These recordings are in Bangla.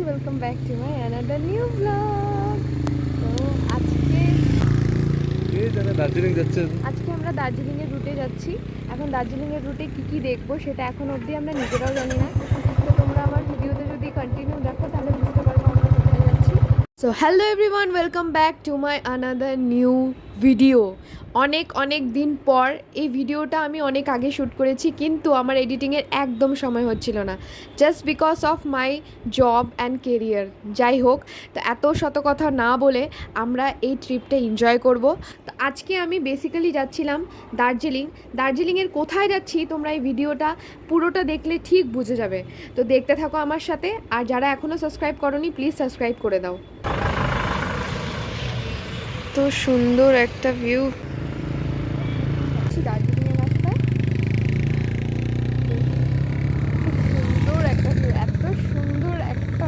welcome back to my another new vlog. তো আজকে আমরা দার্জিলিংয়ের রুটে যাচ্ছি। এখন দার্জিলিংয়ের রুটে কি দেখবো সেটা এখন অবধি আমরা নিজেরাও জানি না। তো তোমরা আমার ভিডিওতে যদি কন্টিনিউ দেখো তাহলে বুঝতে পারবো আমরা কোথায় যাচ্ছি। So hello everyone, welcome back to my another new video. অনেক দিন পর এই ভিডিওটা আমি অনেক আগে শ্যুট করেছি, কিন্তু আমার এডিটিংয়ের একদম সময় হচ্ছিল না, just because of my job and career. যাই হোক, তো এত শত কথা না বলে আমরা এই ট্রিপটা এনজয় করব। তো আজকে আমি বেসিক্যালি যাচ্ছিলাম দার্জিলিংয়ের কোথায় যাচ্ছি তোমরা এই ভিডিওটা পুরোটা দেখলে ঠিক বুঝে যাবে। তো দেখতে থাকো আমার সাথে, আর যারা এখনও সাবস্ক্রাইব করোনি প্লিজ সাবস্ক্রাইব করে দাও। তো সুন্দর একটা ভিউ দার্জিলিংয়ের রাস্তায়, সুন্দর একটা ভিউ, এত সুন্দর একটা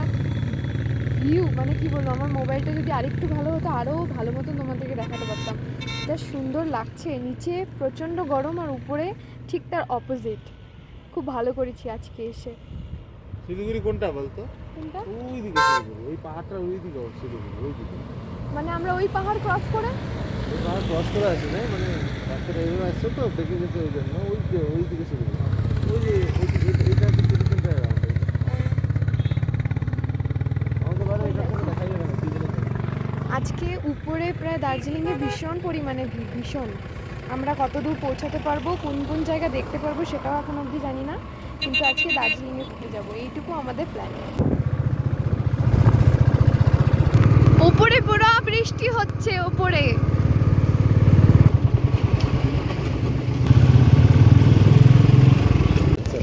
ভিউ, মানে কি বলবো, আমার মোবাইলটা যদি আরেকটু ভালো হতো আরও ভালো মতন তোমাদেরকে দেখাতে পারতাম। যা সুন্দর লাগছে, নিচে প্রচণ্ড গরম আর উপরে ঠিক তার অপোজিট। খুব ভালো করেছি আজকে এসে। শিলিগুড়ি কোনটা বলতো? কোনটা? ওই দিকে শিলিগুড়ি, ওই পাহাড়টা ওই দিকে শিলিগুড়ি, ওই দিকে। মানে আমরা ওই পাহাড় ক্রস করে ওই পাহাড় ক্রস করে আসে না, মানে রাস্তাটা এইভাবে আসছে তো বেঁকে গেছে, ওই জন্য ওই দিকে শিলিগুড়ি। ওই যে এইটা হচ্ছে তিরুপতি জায়গা। আমাকে বারে এটা কোনো দেখাই যাবে না, দিকে আজকে উপরে প্রায় দার্জিলিংয়ে ভীষণ পরিমাণে ভিড়, ভীষণ। আমরা কত দূর পৌঁছাতে পারবো, কোন জায়গা দেখতে পারবো সেটাও এখন অবধি জানি না, কিন্তু আজকে দার্জিলিংয়ে ঘুরতে যাবো, এইটুকু আমাদের প্ল্যান। উপরে পুরো বৃষ্টি হচ্ছে উপরে।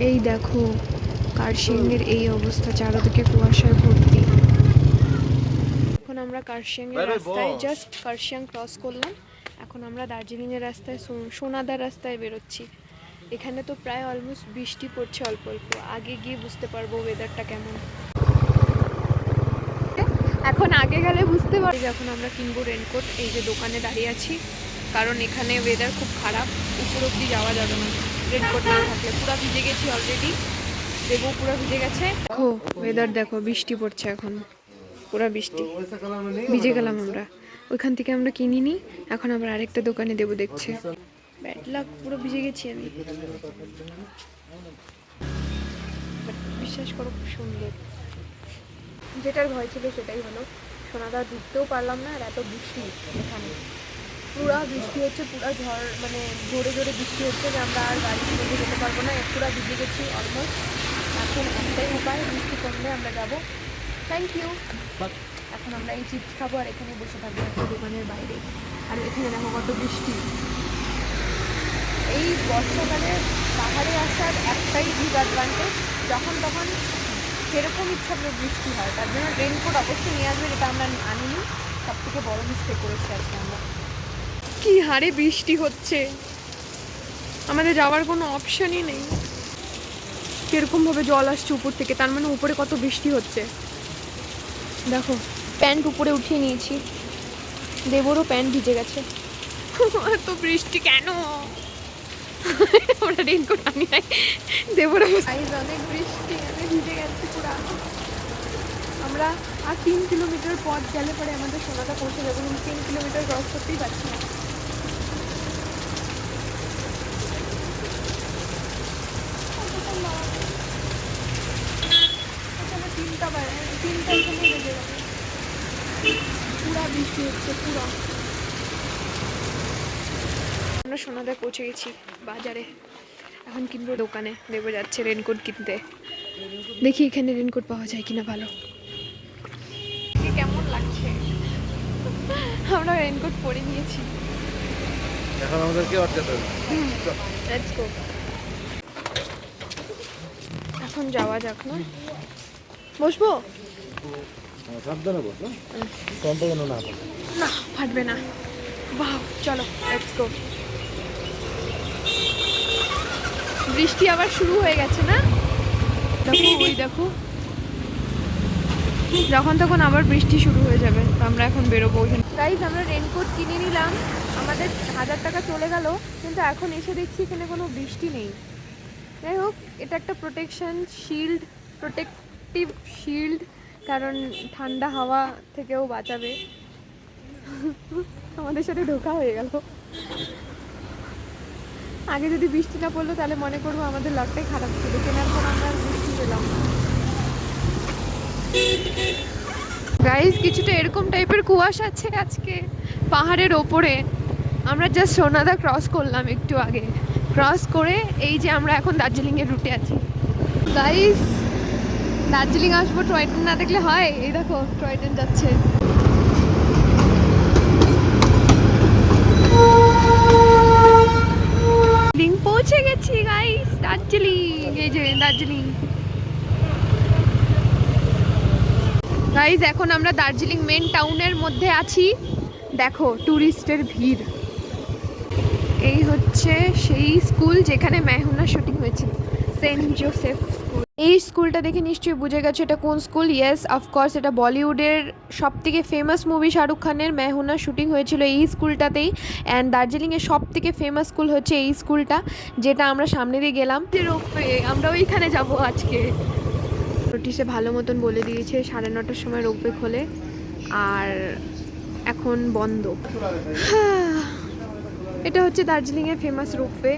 এই দেখো কার্শিয়াংয়ের এই অবস্থা, চারদিকে কুয়াশায় ভর্তি। এখন আমরা কার্শিয়াংয়ের রাস্তায়, জাস্ট কার্শিয়াং ক্রস করলাম। এখন আমরা দার্জিলিংয়ের রাস্তায়, সোনাদার রাস্তায় বেরোচ্ছি। এখানে তো প্রায় অলমোস্ট বৃষ্টি পড়ছে অল্প অল্প, আগে গিয়ে বুঝতে পারবো ওয়েদারটা কেমন। এখন আগে গেলে বুঝতে পারবো। এখন আমরা কিনবো রেনকোট, এই যে দোকানে দাঁড়িয়ে আছি, কারণ এখানে ওয়েদার খুব খারাপ, উপর অব্দি যাওয়া যাবে না রেনকোট না থাকলে। পুরো ভিজে গেছি অলরেডি, দেবো পুরো ভিজে গেছে। দেখো ওয়েদার দেখো, বৃষ্টি পড়ছে এখন, পুরো বৃষ্টি, ভিজে গেলাম আমরা। ওইখান থেকে আমরা কিনিনি, এখন আবার আরেকটা দোকানে দেবো দেখছে। ব্যাড লাক, পুরো ভিজে গেছি আমি। বিশ্বাস করো খুব সুন্দর, যেটার ভয় ছিল সেটাই হলো। সোনাদা ঢুকতেও পারলাম না, আর এত বৃষ্টি এখানে, পুরো বৃষ্টি হচ্ছে, পুরো ঝড়, মানে জোরে জোরে বৃষ্টি হচ্ছে যে আমরা আর গাড়ির মধ্যে যেতে পারবো না, পুরো ভিজে গেছি অলমোস্ট। এখন একটাই উপায়, বৃষ্টি কমলে আমরা যাবো। Thank you. এখন আমরা এই চিপস খাবো আর এখানে বসে থাকবো একটা দোকানের বাইরে। আর এখানে দেখো কত বৃষ্টি। এই বর্ষাকালে পাহাড়ে আসার একটাই ডিসঅ্যাডভান্টেজ, যখন তখন সেরকম ইচ্ছা করে বৃষ্টি হয়, তার জন্য রেনকোট অবশ্যই নিয়ে আসবে, যেটা আমরা আনিনি। সব থেকে বড় মিস্টেক করেছি আজকে আমরা। কি হারে বৃষ্টি হচ্ছে, আমাদের যাওয়ার কোনো অপশানই নেই। কিরকমভাবে জল আসছে উপর থেকে, তার মানে উপরে কত বৃষ্টি হচ্ছে দেখো। প্যান্ট উপরে উঠিয়ে নিয়েছি, দেবরও প্যান্ট ভিজে গেছে। এত বৃষ্টি কেন? আমরা রেনকোট আনি নাই, দেবরও অনেক বৃষ্টি, আমি ভিজে গেছি পুরা। আমরা আর 3 কিলোমিটার পথ গেলে পরে আমাদের সোনাটা পৌঁছে যাবো, কিন্তু 3 কিলোমিটার ক্রস করতেই পারছি না। তিনটা এখানে বেজে যাবে, পুরা বৃষ্টি হচ্ছে পুরা। আমরা সোনাদায় পৌঁছে গেছি বাজারে, এখন কিনবো দোকানে, দেবো যাচ্ছে রেনকোট কিনতে। দেখি এখানে রেনকোট পাওয়া যায় কিনা ভালো। কেমন লাগছে? আমরা রেনকোট পরে নিয়েছি, এখন আমাদেরকে অটকাতে হবে। Let's go. এখন যাওয়া যাক না, বসবো সাবধানে বস, কমটা যেন না পাবে। না, ফাটবে না। বাহ, চলো লেটস গো। বৃষ্টি আবার শুরু হয়ে গেছে না, দেখো ওই দেখো, যখন তখন আবার বৃষ্টি শুরু হয়ে যাবে। তো আমরা এখন বেরোবো ওইখানে। গাইজ, আমরা রেনকোট কিনে নিলাম, আমাদের 1000 টাকা চলে গেল, কিন্তু এখন এসে দেখছি এখানে কোনো বৃষ্টি নেই। যাই হোক, এটা একটা প্রোটেকশন শিল্ড, প্রোটেকটিভ শিল্ড কারণ ঠান্ডা হাওয়া থেকেও বাঁচাবে। আমাদের সাথে ধোঁকা হয়ে গেল। আগে যদি বৃষ্টি না পড়লো তাহলে মনে করবো আমাদের লাকটাই খারাপ ছিল, কেনার পর আমরা আর বৃষ্টি পেলাম না। গাইস কিছুটা এরকম টাইপের কুয়াশা আছে আজকে পাহাড়ের ওপরে। আমরা জাস্ট সোনাদা ক্রস করলাম একটু আগে, ক্রস করে এই যে আমরা এখন দার্জিলিংয়ের রুটে আছি। গাইস দার্জিলিং আসবো টয় ট্রেন না দেখলে হয়? এই দেখো টয় ট্রেন যাচ্ছে। দার্জিলিং পৌঁছে গেছি গাইস, দার্জিলিং, এই যে দার্জিলিং। গাইস এখন আমরা দার্জিলিং মেন টাউনের মধ্যে আছি। দেখো ট্যুরিস্টের ভিড়। এই হচ্ছে সেই স্কুল যেখানে মেহুনা শুটিং হয়েছিল, সেন্ট জোসেফ স্কুল। এই স্কুলটা দেখে নিশ্চয়ই বুঝে গেছো এটা কোন স্কুল। ইয়েস অফকোর্স, এটা বলিউডের সব থেকে ফেমাস মুভি শাহরুখ খানের মেহুনা শুটিং হয়েছিল এই স্কুলটাতেই। অ্যান্ড দার্জিলিংয়ের সব থেকে ফেমাস স্কুল হচ্ছে এই স্কুলটা, যেটা আমরা সামনে দিয়ে গেলাম। রোপওয়ে, আমরা ওইখানে যাব আজকে। নোটিশে ভালো মতন বলে দিয়েছে 9:30টার সময় রোপওয়ে খোলে, আর এখন বন্ধ। এটা হচ্ছে দার্জিলিংয়ের ফেমাস রোপওয়ে,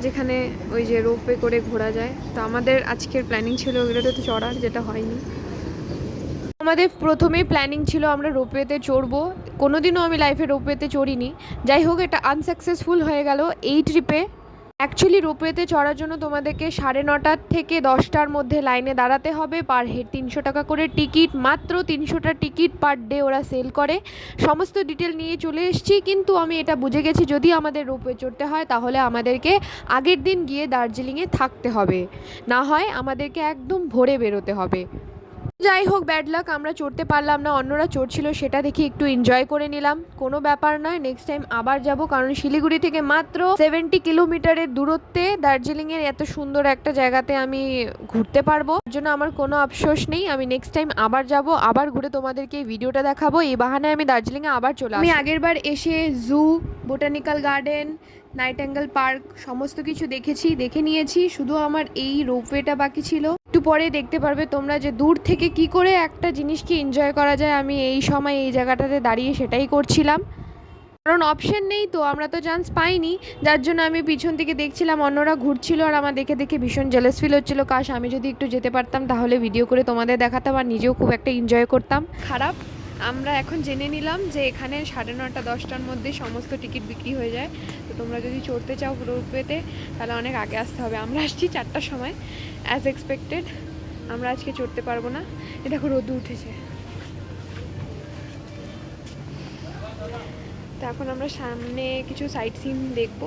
যেখানে ওই যে রোপওয়ে করে ঘোরা যায়। তো আমাদের আজকের প্ল্যানিং ছিল ওগুলোতে তো চড়ার, যেটা হয়নি। আমাদের প্রথমেই প্ল্যানিং ছিল আমরা রোপওয়েতে চড়বো। কোনোদিনও আমি লাইফে রোপওয়েতে চড়িনি, যাই হোক এটা আনসাকসেসফুল হয়ে গেল এই ট্রিপে। অ্যাকচুয়ালি রোপওয়েতে চড়ার জন্য তোমাদেরকে 9:30 থেকে 10টার মধ্যে লাইনে দাঁড়াতে হবে। পার হেড 300 টাকা করে টিকিট, মাত্র 300টা টিকিট পার ডে ওরা সেল করে। সমস্ত ডিটেল নিয়ে চলে এসেছি, কিন্তু আমি এটা বুঝে গেছি যদি আমাদের রোপওয়ে চড়তে হয় তাহলে আমাদেরকে আগের দিন গিয়ে দার্জিলিংয়ে থাকতে হবে, না হয় আমাদেরকে একদম ভোরে বেরোতে হবে। যাই হোক ব্যাড লাক, আমরা চড়তে পারলাম না, অন্যরা চড়ছিল সেটা দেখে একটু এনজয় করে নিলাম, কোনো ব্যাপার নয়। নেক্সট টাইম আবার যাব, কারণ শিলিগুড়ি থেকে মাত্র 70 কিলোমিটারের দূরত্বে দার্জিলিংয়ের এত সুন্দর একটা জায়গাতে আমি ঘুরতে পারবো, এর জন্য আমার কোনো আফসোস নেই। আমি নেক্সট টাইম আবার যাব, আবার ঘুরে তোমাদেরকে এই ভিডিওটা দেখাবো। এই বাহানায় আমি দার্জিলিংয়ে আবার চলে আসবো। আমি আগের বার এসে জু, বোটানিক্যাল গার্ডেন, নাইটিঙ্গেল পার্ক সমস্ত কিছু দেখে নিয়েছি, শুধু আমার এই রোপওয়েটা বাকি ছিল। একটু পরে দেখতে পারবে তোমরা যে দূর থেকে কি করে একটা জিনিসকে এনজয় করা যায়। আমি এই সময় এই জায়গাটাতে দাঁড়িয়ে সেটাই করছিলাম, কারণ অপশন নেই তো, আমরা তো চান্স পাইনি, যার জন্য আমি পিছন থেকে দেখছিলাম অন্যরা ঘুরছিল, আর আমার দেখে দেখে ভীষণ জেলাস ফিল হচ্ছিল। কাশ আমি যদি একটু যেতে পারতাম, তাহলে ভিডিও করে তোমাদের দেখাতাম আর নিজেও খুব একটা এনজয় করতাম। খারাপ, আমরা এখন জেনে নিলাম যে এখানে 9:30 10টার মধ্যে সমস্ত টিকিট বিক্রি হয়ে যায়। তো তোমরা যদি চড়তে চাও রোপওয়েতে তাহলে অনেক আগে আসতে হবে। আমরা আসছি 4টার সময় অ্যাজ এক্সপেক্টেড। আমরা আজকে চড়তে পারবো না। এ দেখো রোদ উঠেছে। তো এখন আমরা সামনে কিছু সাইট সিন দেখবো।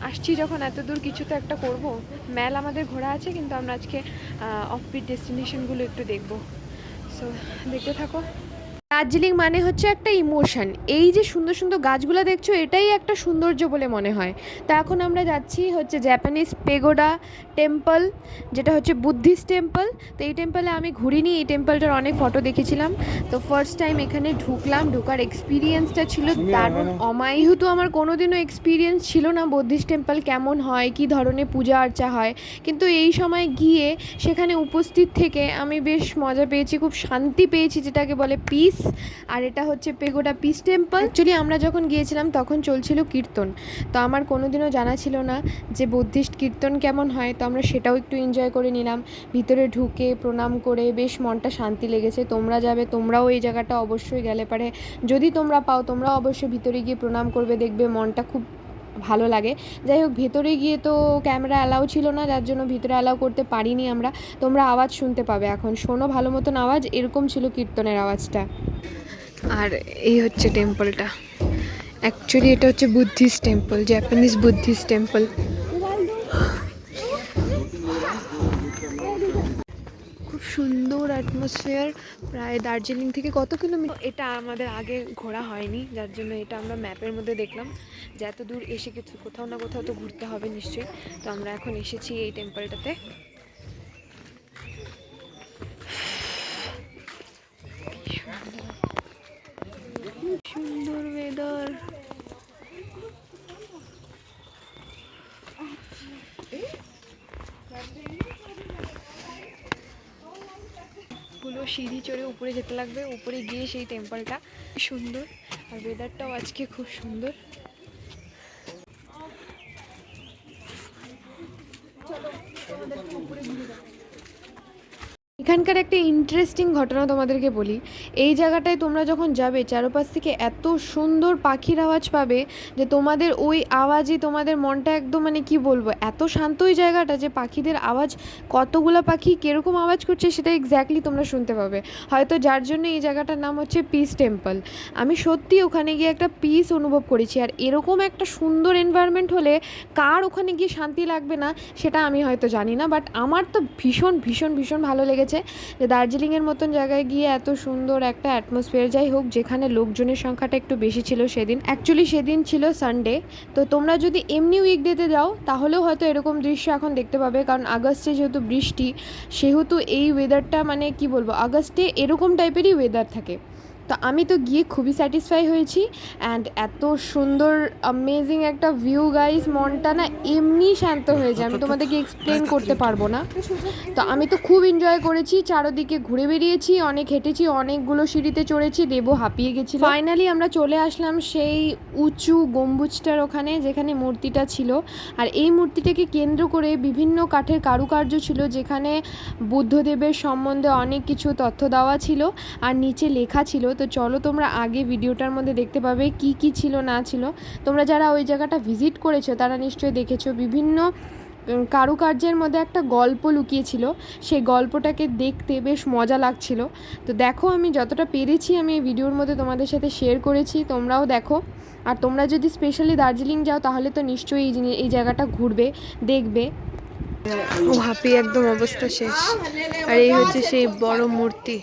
আসছি যখন এত দূর কিছু তো একটা করবো। মেল আমাদের ঘোরা আছে, কিন্তু আমরা আজকে অফবিট ডেস্টিনেশনগুলো একটু দেখবো। সো দেখতে থাকো। দার্জিলিং মানে হচ্ছে একটা ইমোশন। এই যে সুন্দর সুন্দর গাছগুলো দেখছো, এটাই একটা সৌন্দর্য বলে মনে হয়। তো এখন আমরা যাচ্ছি হচ্ছে জাপানিজ পেগোডা টেম্পল, যেটা হচ্ছে বুদ্ধিস্ট টেম্পল। তো এই টেম্পলে আমি ঘুরিনি, এই টেম্পলটার অনেক ফটো দেখেছিলাম। তো ফার্স্ট টাইম এখানে ঢুকলাম, ঢোকার এক্সপিরিয়েন্সটা ছিল দারুণ অমায়িক। তো আমার কোনোদিনও এক্সপিরিয়েন্স ছিল না বুদ্ধিস্ট টেম্পল কেমন হয়, কী ধরনের পূজা আর্চা হয়, কিন্তু এই সময় গিয়ে সেখানে উপস্থিত থেকে আমি বেশ মজা পেয়েছি, খুব শান্তি পেয়েছি, যেটাকে বলে পিস। আর এটা হচ্ছে পেগোডা পিস টেম্পল। অ্যাকচুয়ালি আমরা যখন গিয়েছিলাম তখন চলছিল কীর্তন, তো আমার কোনোদিনও জানা ছিল না যে বুদ্ধিস্ট কীর্তন কেমন হয়। তো আমরা সেটাও একটু এনজয় করে নিলাম, ভিতরে ঢুকে প্রণাম করে বেশ মনটা শান্তি লেগেছে। তোমরা যাবে, তোমরাও এই জায়গাটা অবশ্যই গেলে পারে, যদি তোমরা পাও তোমরাও অবশ্যই ভিতরে গিয়ে প্রণাম করবে, দেখবে মনটা খুব ভালো লাগে। যাই হোক ভেতরে গিয়ে তো ক্যামেরা অ্যালাউ ছিল না, যার জন্য ভিতরে অ্যালাউ করতে পারিনি আমরা। তোমরা আওয়াজ শুনতে পাবে, এখন শোনো ভালো মতন আওয়াজ, এরকম ছিল কীর্তনের আওয়াজটা। আর এই হচ্ছে টেম্পলটা, অ্যাকচুয়ালি এটা হচ্ছে Buddhist temple, Japanese Buddhist temple. খুব সুন্দর অ্যাটমসফিয়ার। প্রায় দার্জিলিং থেকে কত কিলোমিটার, এটা আমাদের আগে ঘোরা হয়নি, যার জন্য এটা আমরা ম্যাপের মধ্যে দেখলাম যে এত দূর এসে কিছু কোথাও না কোথাও তো ঘুরতে হবে নিশ্চয়ই। তো আমরা এখন এসেছি এই টেম্পলটাতে। সুন্দর ওয়েদার। অনেকগুলো সিঁড়ি চড়ে উপরে যেতে লাগবে, উপরে গিয়ে সেই টেম্পলটা সুন্দর। আর ওয়েদারটাও আজকে খুব সুন্দর। চলো তোমাদেরকে উপরে ঘুরে দেখাই। এখানকার একটা ইন্টারেস্টিং ঘটনা তোমাদেরকে বলি। এই জায়গাটায় তোমরা যখন যাবে চারপাশ থেকে এত সুন্দর পাখির আওয়াজ পাবে যে তোমাদের ওই আওয়াজই তোমাদের মনটা একদম মানে কি বলবো, এত শান্ত ওই জায়গাটা যে পাখিদের আওয়াজ, কতগুলো পাখি কীরকম আওয়াজ করছে সেটা এক্স্যাক্টলি তোমরা শুনতে পাবে। হয়তো যার জন্য এই জায়গাটার নাম হচ্ছে পিস টেম্পল। আমি সত্যি ওখানে গিয়ে একটা পিস অনুভব করেছি। আর এরকম একটা সুন্দর এনভায়রনমেন্ট হলে কার ওখানে গিয়ে শান্তি লাগবে না সেটা আমি হয়তো জানি না, বাট আমার তো ভীষণ ভীষণ ভীষণ ভালো লেগেছে যে দার্জিলিংয়ের মতন জায়গায় গিয়ে এত সুন্দর একটা অ্যাটমসফিয়ার। যাই হোক, যেখানে লোকজনের সংখ্যাটা একটু বেশি ছিল সেদিন, অ্যাকচুয়ালি সেদিন ছিল সানডে। তো তোমরা যদি এমনি উইকডেতে যাও তাহলেও হয়তো এরকম দৃশ্য এখন দেখতে পাবে, কারণ আগস্টে যেহেতু বৃষ্টি, সেহেতু এই ওয়েদারটা মানে কি বলবো, আগস্টে এরকম টাইপেরই ওয়েদার থাকে। তো আমি তো গিয়ে খুবই স্যাটিসফাই হয়েছি। অ্যান্ড এত সুন্দর অ্যামেজিং একটা ভিউ গাইস, মনটা না এমনি শান্ত হয়ে যায়, আমি তোমাদেরকে এক্সপ্লেন করতে পারবো না। তো আমি তো খুব এনজয় করেছি, চারদিকে ঘুরে বেরিয়েছি, অনেক হেঁটেছি, অনেকগুলো সিঁড়িতে চড়েছি, দেবো হাঁপিয়ে গেছিল। ফাইনালি আমরা চলে আসলাম সেই উঁচু গম্বুজটার ওখানে যেখানে মূর্তিটা ছিল। আর এই মূর্তিটাকে কেন্দ্র করে বিভিন্ন কাঠের কারুকার্য ছিল, যেখানে বুদ্ধদেবের সম্বন্ধে অনেক কিছু তথ্য দেওয়া ছিল আর নিচে লেখা ছিল। তো চলো তোমরা আগে ভিডিওটার মধ্যে দেখতে পাবে কি কি ছিল না ছিল। তোমরা যারা ওই জায়গাটা ভিজিট করেছো তারা নিশ্চয়ই দেখেছো বিভিন্ন কারুকার্যের মধ্যে একটা গল্প লুকিয়েছিল, সেই গল্পটাকে দেখতে বেশ মজা লাগছিল। তো দেখো, আমি যতটা পেরেছি আমি এই ভিডিওর মধ্যে তোমাদের সাথে শেয়ার করেছি, তোমরাও দেখো। আর তোমরা যদি স্পেশালি দার্জিলিং যাও তাহলে তো নিশ্চয়ই এই জায়গাটা ঘুরবে, দেখবে। ও হাঁপিয়ে একদম অবস্থা শেষ। আর এই হচ্ছে সেই বড় মূর্তি,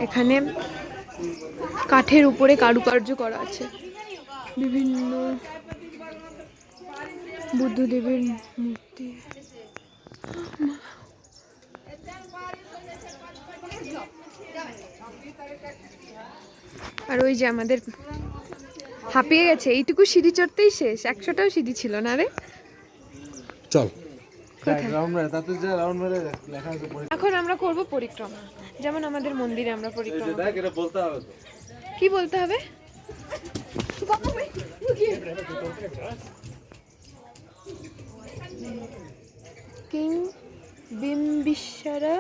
এখানে কাঠের উপরে কারুকার্য করা আছে, বিভিন্ন বুদ্ধদেবের মূর্তি। আর ওই যে আমাদের হাঁপিয়ে গেছে, এইটুকু সিঁড়ি চড়তেই শেষ, 100টাও সিঁড়ি ছিল না রে। চল কোথায়? লেখা এখন আমরা করব পরিক্রমা, যেমন আমাদের মন্দিরে আমরা পরিক্রমা করি। এটা বলতে হবে তো। কি বলতে হবে? King Bimbisara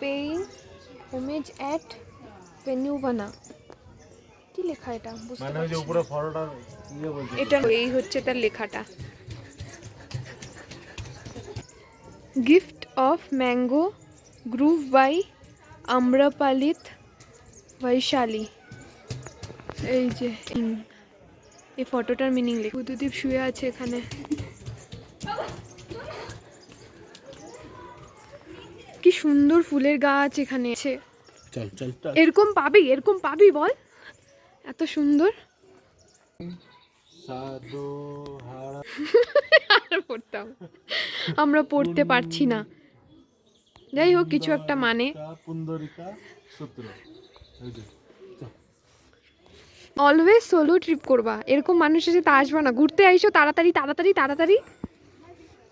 paying homage at Venuvana. কি লেখা এটা বুঝতে মানে ওই যে পারছি উপরে না। ফটোটা ইয়ে বলছে। এটা এই হচ্ছে তার লেখাটা, gift of mango grove by আম্রপালিত বৈশালী। এই যে এই ফটোটার মিনিং লেখা। বুদ্ধদেব শুয়ে আছে এখানে। কি সুন্দর ফুলের গাছ এখানে আছে। চল চল চল। এরকম পাবি, এরকম পাবি বল, এত সুন্দর। সাধু হারা আর পড়তাম, আমরা পড়তে পারছি না। যাই হোক, কিছু একটা মানে। পুন্দরিকা সূত্র। এই যে অলওয়েজ সোলো ট্রিপ করবা, এরকম মানুষের সাথে আসবা না। ঘুরতে আইসো তাড়াতাড়ি তাড়াতাড়ি তাড়াতাড়ি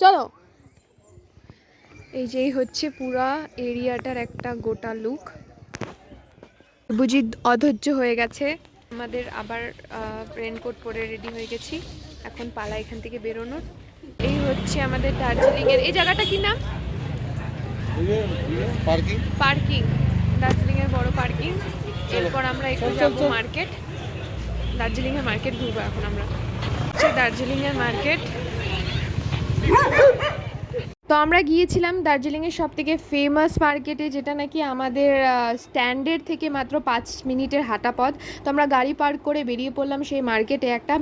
চলো। এই যে হচ্ছে পুরা এরিয়াটার একটা গোটা লুক। বুঝি অধৈর্য হয়ে গেছে আমাদের, আবার রেনকোট পরে রেডি হয়ে গেছি, এখন পালা এখান থেকে বেরোনোর। এই হচ্ছে আমাদের দার্জিলিংয়ের এই জায়গাটা কি নাম? পার্কিং। পার্কিং, দার্জিলিংয়ের বড় পার্কিং। এরপর আমরা একটু যাবো মার্কেট, দার্জিলিংয়ের মার্কেট ঘুরবো এখন আমরা। দার্জিলিংয়ের মার্কেট। তো আমরা গিয়েছিলাম দার্জিলিংয়ের সব থেকে ফেমাস মার্কেটে, যেটা নাকি আমাদের স্ট্যান্ডের থেকে মাত্র 5 মিনিটের হাঁটা পথ। তো আমরা গাড়ি পার্ক করে বেরিয়ে পড়লাম সেই মার্কেটে একটা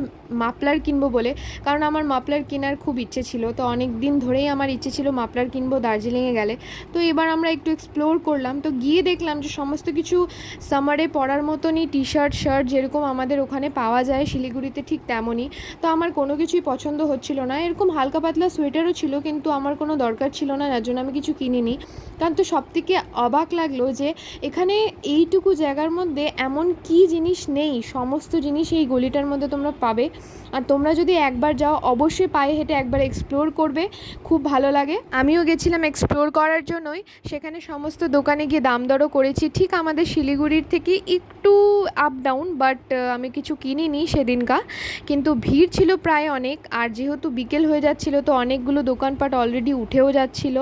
মাফলার কিনবো বলে, কারণ আমার মাফলার কেনার খুব ইচ্ছে ছিল। তো অনেক দিন ধরেই আমার ইচ্ছে ছিল মাফলার কিনবো দার্জিলিংয়ে গেলে। তো এবার আমরা একটু এক্সপ্লোর করলাম, তো গিয়ে দেখলাম যে সমস্ত কিছু সামারে পরার মতনই টি শার্ট শার্ট যেরকম আমাদের ওখানে পাওয়া যায় শিলিগুড়িতে, ঠিক তেমনই। তো আমার কোনো কিছুই পছন্দ হচ্ছিল না। এরকম হালকা পাতলা সোয়েটারও ছিল, কিন্তু আমার কোনো দরকার ছিল না, যার জন্য আমি কিছু কিনিনি। কিন্তু সবথেকে অবাক লাগলো যে এখানে এইটুকু জায়গার মধ্যে এমন কি জিনিস নেই, সমস্ত জিনিস এই গলিটার মধ্যে তোমরা পাবে। আর তোমরা যদি একবার যাও অবশ্যই পায়ে হেঁটে একবার এক্সপ্লোর করবে, খুব ভালো লাগে। আমিও গেছিলাম এক্সপ্লোর করার জন্যই, সেখানে সমস্ত দোকানে গিয়ে দাম দরও করেছি, ঠিক আমাদের শিলিগুড়ির থেকে একটু আপ ডাউন, বাট আমি কিছু কিনিনি সেদিনকার। কিন্তু ভিড় ছিল প্রায় অনেক, আর যেহেতু বিকেল হয়ে যাচ্ছিল তো অনেকগুলো দোকানপাট অলরেডি উঠেও যাচ্ছিল,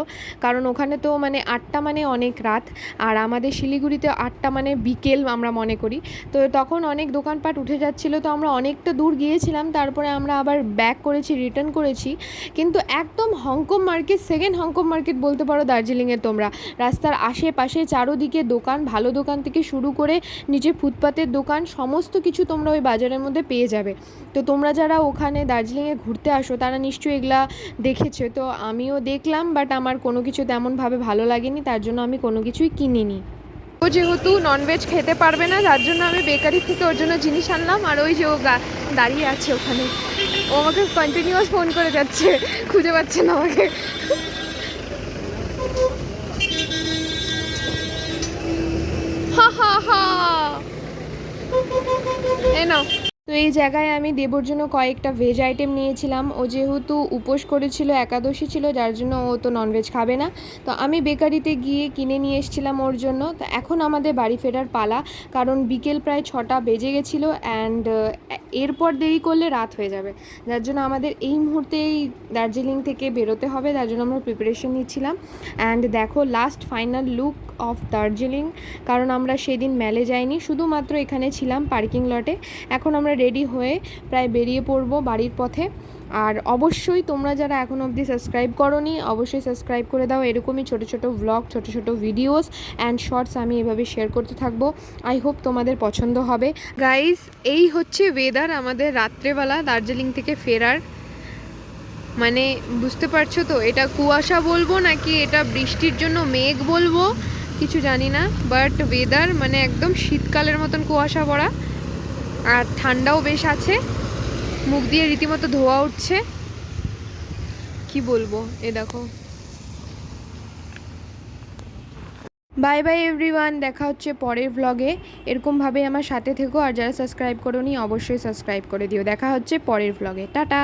কারণ ওখানে তো মানে 8টা মানে অনেক রাত, আর আমাদের শিলিগুড়িতে 8টা মানে বিকেল আমরা মনে করি। তো তখন অনেক দোকানপাট উঠে যাচ্ছিল, তো আমরা অনেকটা দূর গিয়েছিলাম, তারপরে আমরা আবার ব্যাক করেছি, রিটার্ন করেছি। কিন্তু একদম Hong Kong market, second Hong Kong market বলতে পারো দার্জিলিংয়ে তোমরা। রাস্তার আশেপাশে চারোদিকে দোকান, ভালো দোকান থেকে শুরু করে নিচে ফুটপাতের দোকান, সমস্ত কিছু তোমরা ওই বাজারের মধ্যে পেয়ে যাবে। তো তোমরা যারা ওখানে দার্জিলিংয়ে ঘুরতে আসো তারা নিশ্চয়ই এগুলা দেখেছো। তো আমিও দেখলাম, বাট আমার কোনো কিছু তেমনভাবে ভালো লাগেনি, তার জন্য আমি কোনো কিছুই কিনিনি। ও যেহেতু ননভেজ খেতে পারবে না, যার জন্য আমি বেকারি থেকে ওর জন্য জিনিস আনলাম। আর ওই যে ও দাঁড়িয়ে আছে ওখানে, ও আমাকে কন্টিনিউয়াস ফোন করে যাচ্ছে, খুঁজে পাচ্ছে না আমাকে। হা হা হা, এই নাও। তো এই জায়গায় আমি দেবর জন্য কয়েকটা ভেজ আইটেম নিয়েছিলাম। ও যেহেতু উপোস করেছিল, একাদশী ছিল, যার জন্য ও তো ননভেজ খাবে না। তো আমি বেকারিতে গিয়ে কিনে নিয়ে এসেছিলাম ওর জন্য। তো এখন আমাদের বাড়ি ফেরার পালা, কারণ বিকেল প্রায় 6টা বেজে গেছিলো, অ্যান্ড এরপর দেরি করলে রাত হয়ে যাবে, যার জন্য আমাদের এই মুহূর্তেই দার্জিলিং থেকে বেরোতে হবে, তার জন্য আমরা প্রিপারেশন নিচ্ছিলাম। অ্যান্ড দেখো last final look of Darjeeling, কারণ আমরা সেদিন মেলে যাইনি, শুধুমাত্র এখানে ছিলাম পার্কিং লটে। এখন আমরা রেডি হয়ে প্রায় বেরিয়ে পড়বো বাড়ির পথে। আর অবশ্যই তোমরা যারা এখনও অবধি সাবস্ক্রাইব করোনি অবশ্যই সাবস্ক্রাইব করে দাও। এরকমই ছোটো ছোটো ভ্লগ, ছোটো ছোটো ভিডিওস অ্যান্ড শর্টস আমি এভাবে শেয়ার করতে থাকবো। আই হোপ তোমাদের পছন্দ হবে। গাইস, এই হচ্ছে ওয়েদার আমাদের রাত্রেবেলা দার্জিলিং থেকে ফেরার। মানে বুঝতে পারছো তো, এটা কুয়াশা বলবো নাকি এটা বৃষ্টির জন্য মেঘ বলবো কিছু জানি না, বাট ওয়েদার মানে একদম শীতকালের মতন কুয়াশা পড়া, আর ঠান্ডাও বেশ আছে, মুখ দিয়ে রীতিমতো ধোয়া উঠছে, কি বলবো। এ দেখো। বাই বাই এভরিওয়ান, দেখা হচ্ছে পরের ভ্লগে। এরকমভাবে আমার সাথে থেকো, আর যারা সাবস্ক্রাইব করোনি অবশ্যই সাবস্ক্রাইব করে দিও। দেখা হচ্ছে পরের ভ্লগে, টাটা।